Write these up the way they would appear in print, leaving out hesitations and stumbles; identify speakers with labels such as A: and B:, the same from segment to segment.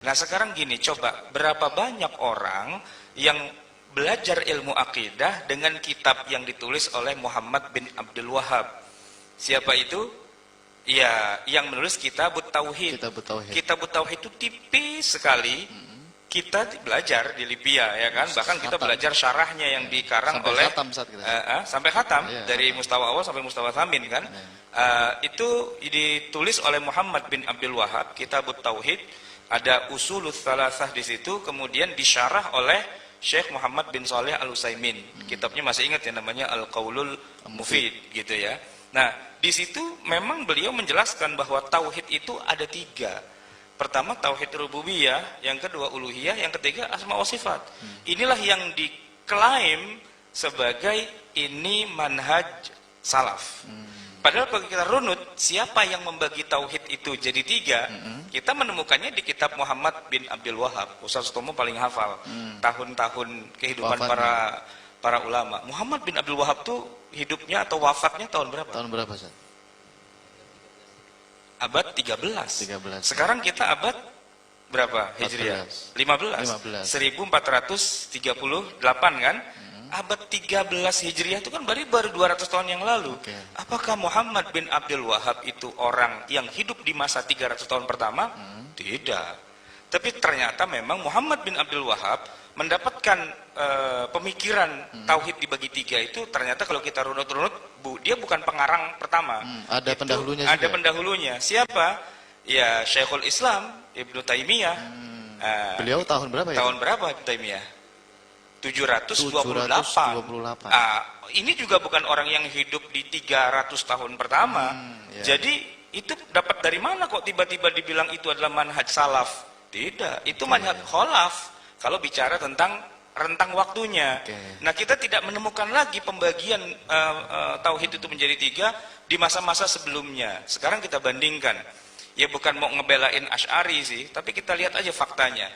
A: Nah sekarang gini, coba berapa banyak orang yang belajar ilmu akidah dengan kitab yang ditulis oleh Muhammad bin Abdul Wahab. Siapa itu? Ya, yang menulis Kitabut Tauhid. Kitabut Tauhid itu tipis sekali. Kita belajar di Libya, ya kan? Bahkan kita belajar syarahnya yang dikarang
B: sampai
A: oleh
B: khatam,
A: sampai khatam dari mustawa awal sampai mustawa tsamin, kan? Itu ditulis oleh Muhammad bin Abdul Wahab, Kitabut Tauhid. Ada usulul tsalasah di situ, kemudian disyarah oleh Syekh Muhammad bin Shalih Al-Utsaimin. Kitabnya masih ingat ya, namanya Al-Qaulul Mufid, gitu ya. Nah, di situ memang beliau menjelaskan bahwa tauhid itu ada 3. Pertama tauhid rububiyah, yang kedua uluhiyah, yang ketiga asma wa sifat. Inilah yang diklaim sebagai ini manhaj salaf. Padahal kalau kita runut, siapa yang membagi tauhid itu jadi 3, kita menemukannya di kitab Muhammad bin Abdul Wahab. Ustaz Tomo paling hafal tahun-tahun kehidupan para ulama. Muhammad bin Abdul Wahab tuh hidupnya atau wafatnya tahun berapa?
B: Tahun berapa, Ustaz?
A: Abad 13. Sekarang kita abad berapa Hijriah? 15. 1438, kan? Abad 13 Hijriah itu kan baru 200 tahun yang lalu. Apakah Muhammad bin Abdul Wahab itu orang yang hidup di masa 300 tahun pertama? Tidak. Tapi ternyata memang Muhammad bin Abdul Wahab mendapatkan pemikiran tauhid dibagi 3 itu, ternyata kalau kita runut-runut, dia bukan pengarang pertama.
B: Ada pendahulunya
A: juga. Ada
B: juga.
A: pendahulunya. Siapa? Ya Syekhul Islam Ibnu Taimiyah.
B: Beliau tahun berapa ya?
A: Tahun berapa Ibnu Taimiyah? 728. Ini juga bukan orang yang hidup di 300 tahun pertama. Jadi itu dapat dari mana kok tiba-tiba dibilang itu adalah manhaj salaf? Tidak, itu manhaj kholaf kalau bicara tentang rentang waktunya. Nah, kita tidak menemukan lagi pembagian tauhid itu menjadi 3 di masa-masa sebelumnya. Sekarang kita bandingkan. Ya bukan mau ngebelain Asy'ari sih, tapi kita lihat aja faktanya.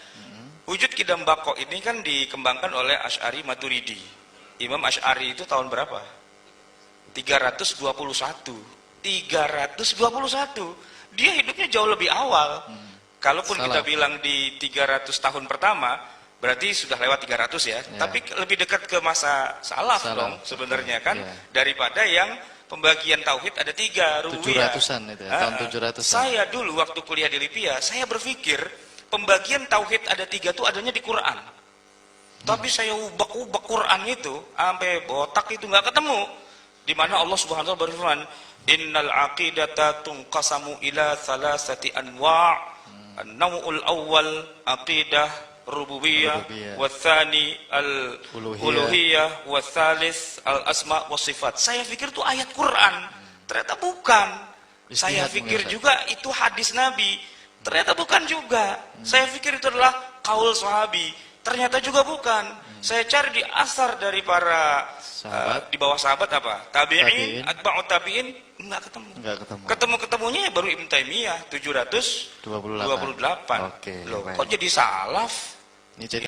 A: Wujud Qidam Baqo ini kan dikembangkan oleh Asy'ari Maturidi. Imam Asy'ari itu tahun berapa? 321. Dia hidupnya jauh lebih awal. Kalaupun kita bilang di 300 tahun pertama, berarti sudah lewat 300 ya. Tapi lebih dekat ke masa salaf dong sebenarnya, kan? Daripada yang pembagian tauhid ada 3, rububiyah.
B: 700-an itu ya, tahun 700-an.
A: Saya dulu waktu kuliah di Libya, saya berpikir pembagian tauhid ada 3 itu adanya di Quran. Tapi saya ubak-ubak Quran itu sampai botak itu nggak ketemu. Di mana Allah Subhanahu wa taala berfirman, "Innal aqidata tunqasamu ila thalathati anwa'." An-naw'ul awwal aqidah rububiyah, watsani al-uluhiyah, watsalis al-asma wa sifat. Saya pikir itu ayat Quran, ternyata bukan. Saya pikir juga itu hadis Nabi, ternyata bukan juga. Saya pikir itu adalah qaul sahabi, ternyata juga bukan. Saya cari di asar dari para di bawah sahabat apa? Tabi'in, atba'ut tabi'in, enggak ketemu. Ketemu-ketemunya ya baru Ibnu Taimiyah 728. Loh, kok jadi salaf?
B: Ini jadi